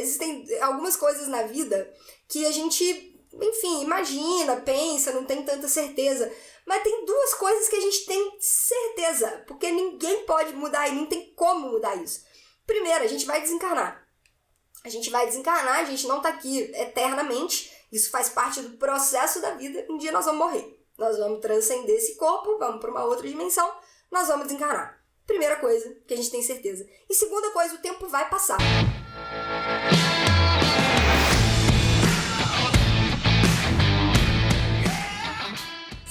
Existem algumas coisas na vida que a gente, enfim, imagina, pensa, não tem tanta certeza. Mas tem duas coisas que a gente tem certeza, porque ninguém pode mudar e não tem como mudar isso. Primeiro, a gente vai desencarnar. A gente não tá aqui eternamente. Isso faz parte do processo da vida. Um dia nós vamos morrer. Nós vamos transcender esse corpo, vamos para uma outra dimensão, nós vamos desencarnar. Primeira coisa que a gente tem certeza. E segunda coisa, o tempo vai passar.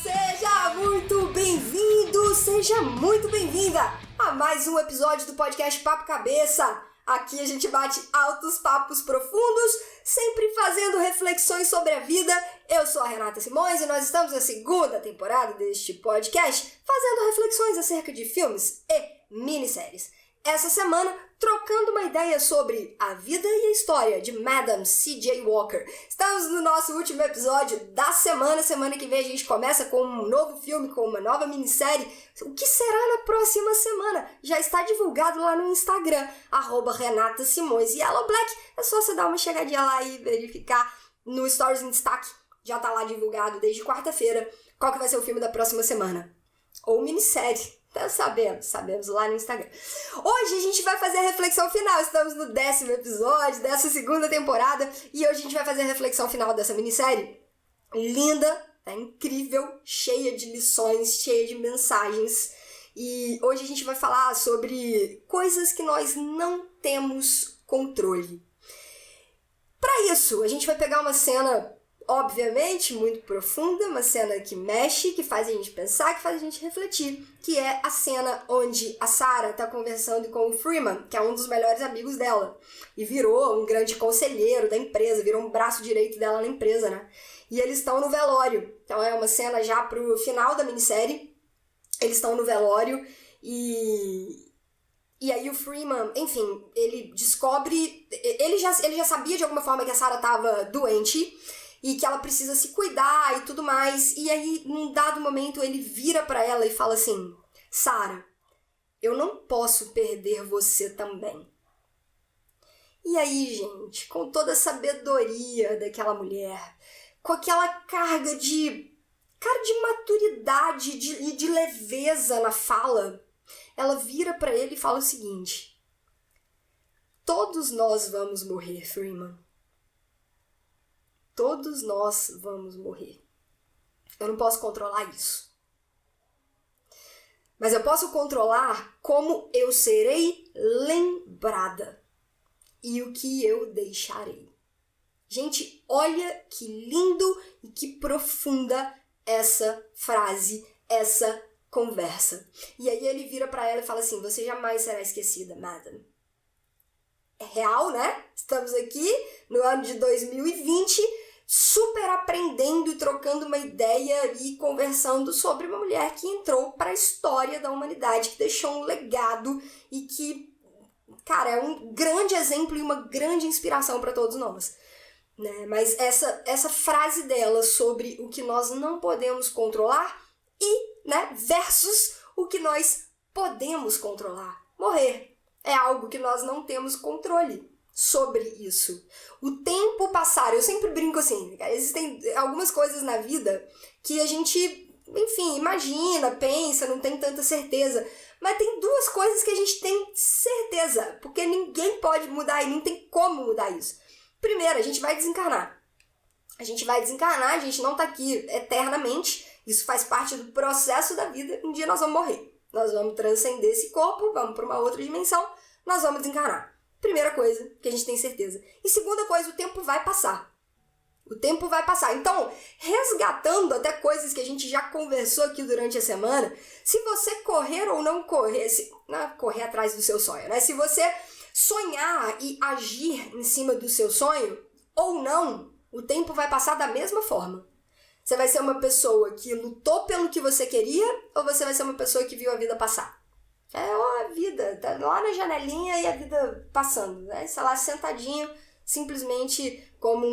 Seja muito bem-vindo, seja muito bem-vinda a mais um episódio do podcast Papo Cabeça. Aqui a gente bate altos papos profundos, sempre fazendo reflexões sobre a vida. Eu sou a Renata Simões e nós estamos na segunda temporada deste podcast, fazendo reflexões acerca de filmes e minisséries. Essa semana, trocando uma ideia sobre a vida e a história de Madame C.J. Walker. Estamos no nosso último episódio da semana. Semana que vem a gente começa com um novo filme, com uma nova minissérie. O que será na próxima semana? Já está divulgado lá no Instagram, @Renata Simões e Yellow Black. É só você dar uma chegadinha lá e verificar no Stories em Destaque. Já está lá divulgado desde quarta-feira qual que vai ser o filme da próxima semana. Ou minissérie. Sabemos lá no Instagram. Hoje a gente vai fazer a reflexão final. Estamos no 10º episódio dessa segunda temporada e hoje a gente vai fazer a reflexão final dessa minissérie. Linda, tá incrível, cheia de lições, cheia de mensagens. E hoje a gente vai falar sobre coisas que nós não temos controle. Para isso, a gente vai pegar uma cena, obviamente, muito profunda, uma cena que mexe, que faz a gente pensar, que faz a gente refletir, que é a cena onde a Sarah tá conversando com o Freeman, que é um dos melhores amigos dela, e virou um grande conselheiro da empresa, virou um braço direito dela na empresa, né? E eles estão no velório, então é uma cena já pro final da minissérie, eles estão no velório e aí o Freeman, enfim, ele descobre, ele já sabia de alguma forma que a Sarah tava doente, e que ela precisa se cuidar e tudo mais. E aí, num dado momento, ele vira pra ela e fala assim: Sarah, eu não posso perder você também. E aí, gente, com toda a sabedoria daquela mulher, com aquela carga de maturidade e de leveza na fala, ela vira pra ele e fala o seguinte: todos nós vamos morrer, Freeman. Todos nós vamos morrer. Eu não posso controlar isso. Mas eu posso controlar como eu serei lembrada e o que eu deixarei. Gente, olha que lindo e que profunda essa frase, essa conversa. E aí ele vira pra ela e fala assim: você jamais será esquecida, madam. É real, né? Estamos aqui no ano de 2020, super aprendendo e trocando uma ideia e conversando sobre uma mulher que entrou para a história da humanidade, que deixou um legado e que, cara, é um grande exemplo e uma grande inspiração para todos nós. Né? Mas essa frase dela sobre o que nós não podemos controlar e, né, versus o que nós podemos controlar. Morrer é algo que nós não temos controle sobre isso. O tempo passar, eu sempre brinco assim, existem algumas coisas na vida que a gente, enfim, imagina, pensa, não tem tanta certeza, mas tem duas coisas que a gente tem certeza, porque ninguém pode mudar e não tem como mudar isso. Primeiro, a gente vai desencarnar. A gente não tá aqui eternamente, isso faz parte do processo da vida, um dia nós vamos morrer. Nós vamos transcender esse corpo, vamos para uma outra dimensão, nós vamos desencarnar. Primeira coisa que a gente tem certeza. E segunda coisa, o tempo vai passar. O tempo vai passar. Então, resgatando até coisas que a gente já conversou aqui durante a semana, se você correr ou não correr, correr atrás do seu sonho, né? Se você sonhar e agir em cima do seu sonho ou não, o tempo vai passar da mesma forma. Você vai ser uma pessoa que lutou pelo que você queria ou você vai ser uma pessoa que viu a vida passar? É a vida, tá lá na janelinha e a vida passando, né? Sei lá, sentadinho, simplesmente como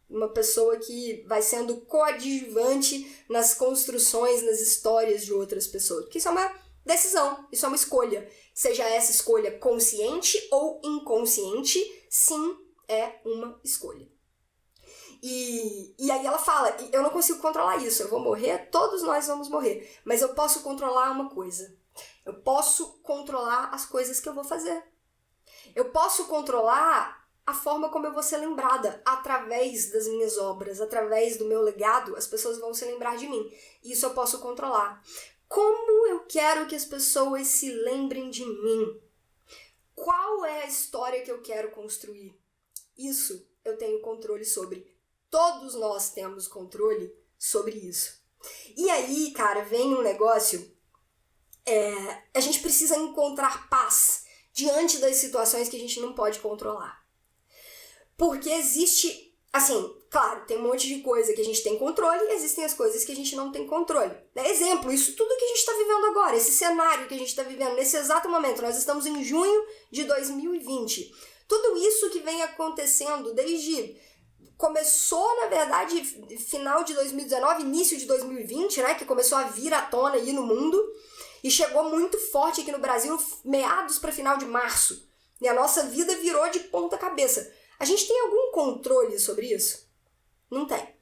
uma pessoa que vai sendo coadjuvante nas construções, nas histórias de outras pessoas. Porque isso é uma decisão, isso é uma escolha. Seja essa escolha consciente ou inconsciente, sim, é uma escolha. E aí ela fala, eu não consigo controlar isso, eu vou morrer, todos nós vamos morrer, mas eu posso controlar uma coisa. Eu posso controlar as coisas que eu vou fazer. Eu posso controlar a forma como eu vou ser lembrada, através das minhas obras, através do meu legado, as pessoas vão se lembrar de mim. Isso eu posso controlar. Como eu quero que as pessoas se lembrem de mim? Qual é a história que eu quero construir? Isso eu tenho controle sobre. Todos nós temos controle sobre isso. E aí, cara, vem um negócio... a gente precisa encontrar paz diante das situações que a gente não pode controlar. Porque existe, assim, claro, tem um monte de coisa que a gente tem controle e existem as coisas que a gente não tem controle. Exemplo, isso tudo que a gente está vivendo agora, esse cenário que a gente está vivendo nesse exato momento, nós estamos em junho de 2020. Tudo isso que vem acontecendo desde... Começou, na verdade, final de 2019, início de 2020, né, que começou a vir à tona aí no mundo, e chegou muito forte aqui no Brasil, meados para final de março. E a nossa vida virou de ponta cabeça. A gente tem algum controle sobre isso? Não tem.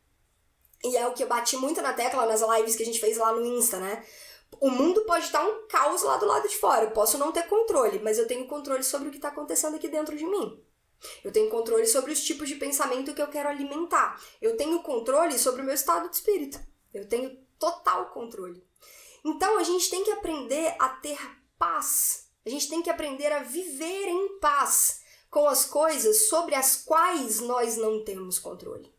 E é o que eu bati muito na tecla nas lives que a gente fez lá no Insta, né? O mundo pode estar um caos lá do lado de fora. Eu posso não ter controle, mas eu tenho controle sobre o que está acontecendo aqui dentro de mim. Eu tenho controle sobre os tipos de pensamento que eu quero alimentar. Eu tenho controle sobre o meu estado de espírito. Eu tenho total controle. Então, a gente tem que aprender a ter paz. A gente tem que aprender a viver em paz com as coisas sobre as quais nós não temos controle.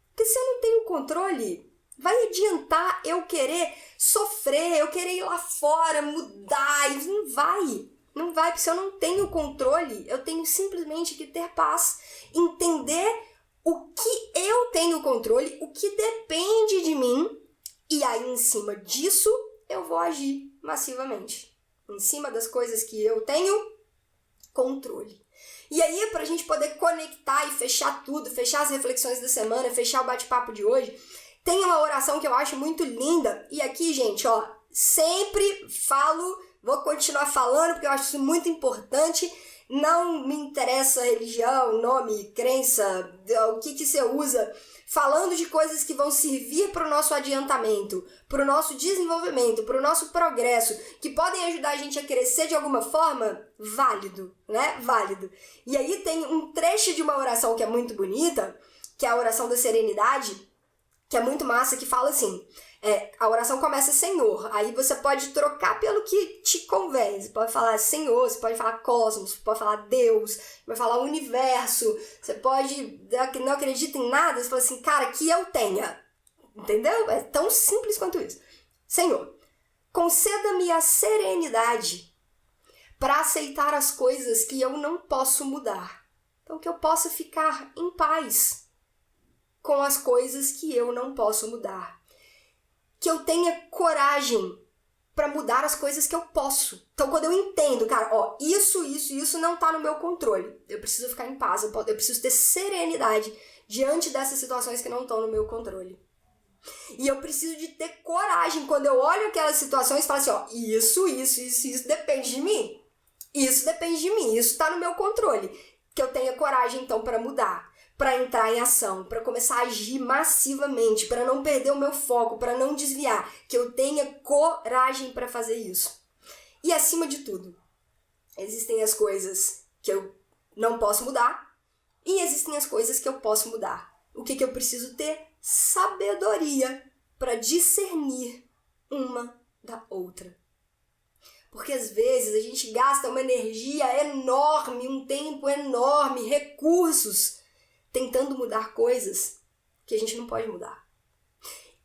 Porque se eu não tenho controle, vai adiantar eu querer sofrer, eu querer ir lá fora, mudar, e não vai. Não vai, porque se eu não tenho controle, eu tenho simplesmente que ter paz, entender o que eu tenho controle, o que depende de mim, e aí em cima disso eu vou agir massivamente. Em cima das coisas que eu tenho controle. E aí, pra gente poder conectar e fechar tudo, fechar as reflexões da semana, fechar o bate-papo de hoje, tem uma oração que eu acho muito linda. E aqui, gente, ó, sempre falo, vou continuar falando porque eu acho isso muito importante. Não me interessa religião, nome, crença, o que você usa. Falando de coisas que vão servir para o nosso adiantamento, para o nosso desenvolvimento, para o nosso progresso, que podem ajudar a gente a crescer de alguma forma, válido, né? Válido. E aí tem um trecho de uma oração que é muito bonita, que é a oração da serenidade, que é muito massa, que fala assim, a oração começa Senhor, aí você pode trocar pelo que te convém, você pode falar Senhor, você pode falar cosmos, você pode falar Deus, você pode falar universo, você pode, não acredita em nada, você fala assim, cara, que eu tenha, entendeu? É tão simples quanto isso. Senhor, conceda-me a serenidade para aceitar as coisas que eu não posso mudar, então que eu possa ficar em paz com as coisas que eu não posso mudar. Que eu tenha coragem para mudar as coisas que eu posso. Então, quando eu entendo, cara, ó, isso não tá no meu controle. Eu preciso ficar em paz, eu preciso ter serenidade diante dessas situações que não estão no meu controle. E eu preciso de ter coragem quando eu olho aquelas situações e falo assim, ó, isso depende de mim. Isso depende de mim, isso tá no meu controle. Que eu tenha coragem, então, para mudar. Para entrar em ação, para começar a agir massivamente, para não perder o meu foco, para não desviar, que eu tenha coragem para fazer isso. E acima de tudo, existem as coisas que eu não posso mudar e existem as coisas que eu posso mudar. O que eu preciso ter? Sabedoria para discernir uma da outra. Porque às vezes a gente gasta uma energia enorme, um tempo enorme, recursos, tentando mudar coisas que a gente não pode mudar.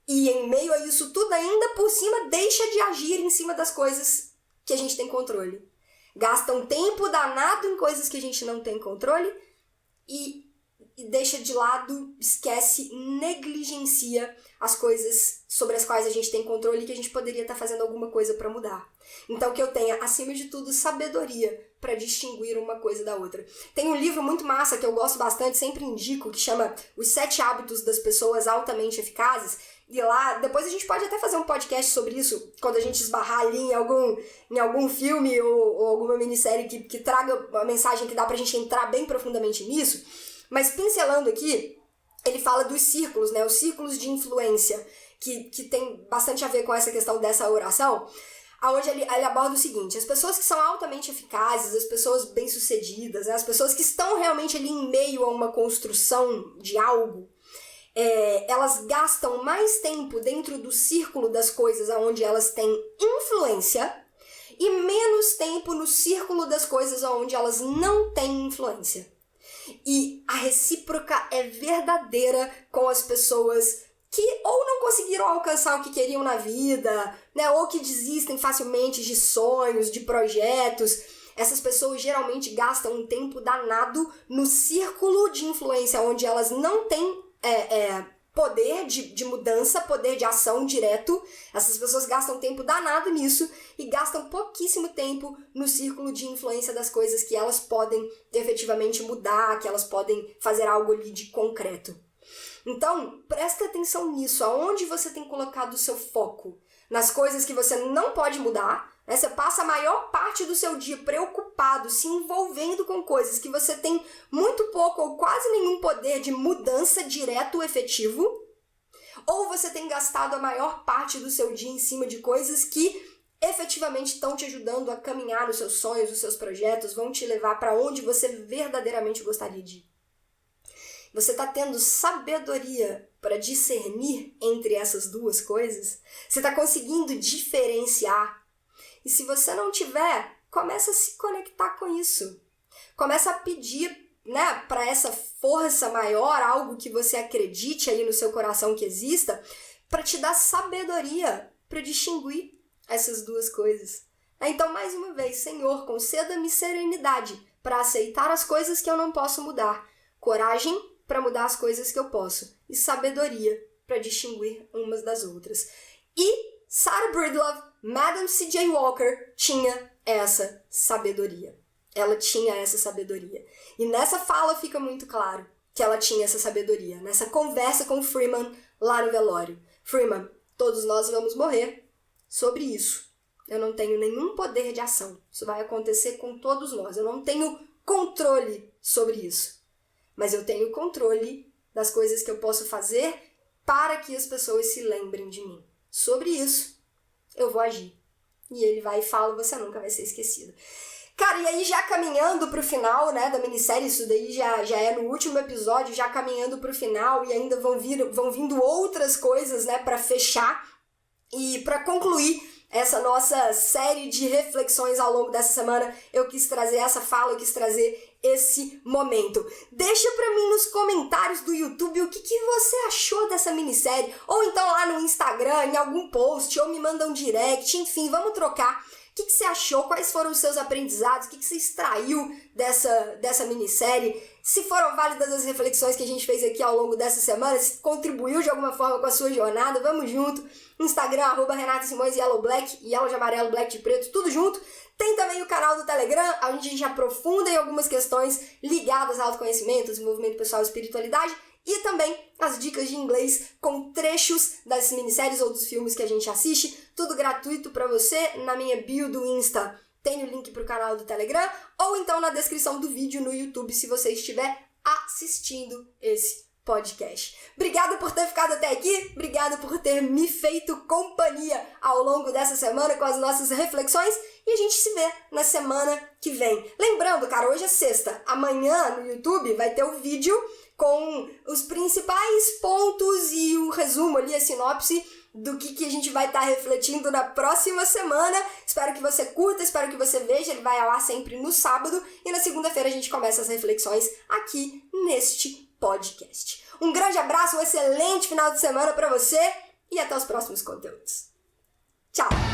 E em meio a isso tudo, ainda por cima, deixa de agir em cima das coisas que a gente tem controle. Gasta um tempo danado em coisas que a gente não tem controle e deixa de lado, esquece, negligencia as coisas sobre as quais a gente tem controle e que a gente poderia estar fazendo alguma coisa para mudar. Então que eu tenha, acima de tudo, sabedoria para distinguir uma coisa da outra. Tem um livro muito massa que eu gosto bastante, sempre indico, que chama Os 7 Hábitos das Pessoas Altamente Eficazes, E lá, depois a gente pode até fazer um podcast sobre isso, quando a gente esbarrar ali em algum filme ou alguma minissérie que traga uma mensagem que dá pra gente entrar bem profundamente nisso. Mas pincelando aqui, ele fala dos círculos, né? Os círculos de influência, que tem bastante a ver com essa questão dessa oração, onde ele aborda o seguinte: as pessoas que são altamente eficazes, as pessoas bem-sucedidas, né? As pessoas que estão realmente ali em meio a uma construção de algo, elas gastam mais tempo dentro do círculo das coisas onde elas têm influência e menos tempo no círculo das coisas onde elas não têm influência. E a recíproca é verdadeira com as pessoas que ou não conseguiram alcançar o que queriam na vida, né, ou que desistem facilmente de sonhos, de projetos. Essas pessoas geralmente gastam um tempo danado no círculo de influência onde elas não têm poder de mudança, poder de ação direto. Essas pessoas gastam tempo danado nisso e gastam pouquíssimo tempo no círculo de influência das coisas que elas podem efetivamente mudar, que elas podem fazer algo ali de concreto. Então, presta atenção nisso, aonde você tem colocado o seu foco. Nas coisas que você não pode mudar, né? Você passa a maior parte do seu dia preocupado, se envolvendo com coisas que você tem muito pouco ou quase nenhum poder de mudança direto efetivo, ou você tem gastado a maior parte do seu dia em cima de coisas que efetivamente estão te ajudando a caminhar nos seus sonhos, nos seus projetos, vão te levar para onde você verdadeiramente gostaria de ir. Você está tendo sabedoria para discernir entre essas duas coisas? Você está conseguindo diferenciar? E se você não tiver, começa a se conectar com isso. Começa a pedir, né, para essa força maior, algo que você acredite aí no seu coração que exista, para te dar sabedoria para distinguir essas duas coisas. Então, mais uma vez, Senhor, conceda-me serenidade para aceitar as coisas que eu não posso mudar, coragem para mudar as coisas que eu posso e sabedoria para distinguir umas das outras. E Sarah Breedlove, Madame C.J. Walker, tinha essa sabedoria. Ela tinha essa sabedoria. E nessa fala fica muito claro que ela tinha essa sabedoria. Nessa conversa com Freeman lá no velório. Freeman, todos nós vamos morrer. Sobre isso, eu não tenho nenhum poder de ação. Isso vai acontecer com todos nós. Eu não tenho controle sobre isso. Mas eu tenho controle das coisas que eu posso fazer para que as pessoas se lembrem de mim. Sobre isso, eu vou agir. E ele vai e fala, você nunca vai ser esquecido. Cara, e aí já caminhando pro final, né, da minissérie, isso daí já é no último episódio, já caminhando pro final, e ainda vão vindo outras coisas, né, pra fechar e pra concluir essa nossa série de reflexões ao longo dessa semana. Eu quis trazer essa fala, eu quis trazer esse momento. Deixa pra mim nos comentários do YouTube o que você achou dessa minissérie, ou então lá no Instagram, em algum post, ou me manda um direct, enfim, vamos trocar. O que você achou? Quais foram os seus aprendizados? O que você extraiu dessa minissérie? Se foram válidas as reflexões que a gente fez aqui ao longo dessa semana, se contribuiu de alguma forma com a sua jornada, vamos junto. Instagram, @Renata Simões, Yellow Black, Yellow de amarelo, Black de preto, tudo junto. Tem também o canal do Telegram, onde a gente aprofunda em algumas questões ligadas ao autoconhecimento, desenvolvimento pessoal e espiritualidade. E também as dicas de inglês com trechos das minisséries ou dos filmes que a gente assiste. Tudo gratuito para você na minha bio do Insta. Tem o link para o canal do Telegram ou então na descrição do vídeo no YouTube se você estiver assistindo esse podcast. Obrigada por ter ficado até aqui. Obrigada por ter me feito companhia ao longo dessa semana com as nossas reflexões. E a gente se vê na semana que vem. Lembrando, cara, hoje é sexta. Amanhã no YouTube vai ter o vídeo com os principais pontos e o resumo ali, a sinopse do que a gente vai estar refletindo na próxima semana. Espero que você curta, espero que você veja. Ele vai ao ar sempre no sábado e na segunda-feira a gente começa as reflexões aqui neste podcast. Um grande abraço, um excelente final de semana para você e até os próximos conteúdos. Tchau!